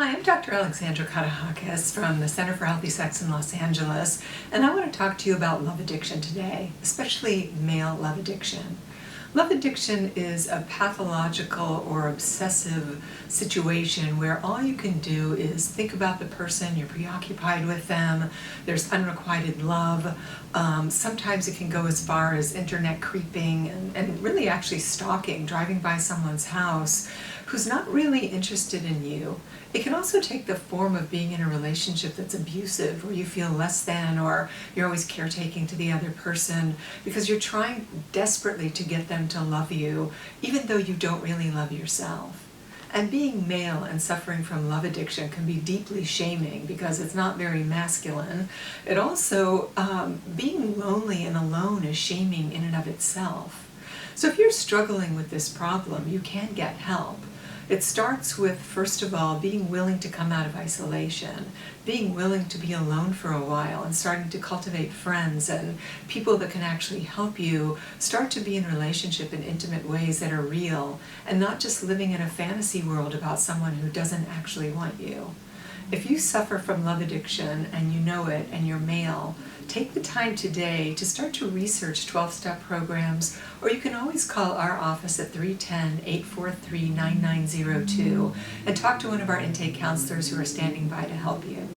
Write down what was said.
Hi, I'm Dr. Alexandra Katahakis from the Center for Healthy Sex in Los Angeles, and I want to talk to you about love addiction today, especially male love addiction. Love addiction is a pathological or obsessive situation where all you can do is think about the person, you're preoccupied with them, there's unrequited love. Sometimes it can go as far as internet creeping and really actually stalking, driving by someone's house who's not really interested in you. It can also take the form of being in a relationship that's abusive, where you feel less than, or you're always caretaking to the other person because you're trying desperately to get them to love you, even though you don't really love yourself. And being male and suffering from love addiction can be deeply shaming because it's not very masculine. It also, being lonely and alone is shaming in and of itself. So if you're struggling with this problem, you can get help. It starts with, first of all, being willing to come out of isolation, being willing to be alone for a while and starting to cultivate friends and people that can actually help you start to be in relationship in intimate ways that are real and not just living in a fantasy world about someone who doesn't actually want you. If you suffer from love addiction and you know it and you're male, take the time today to start to research 12-step programs, or you can always call our office at 310-843-9902 and talk to one of our intake counselors who are standing by to help you.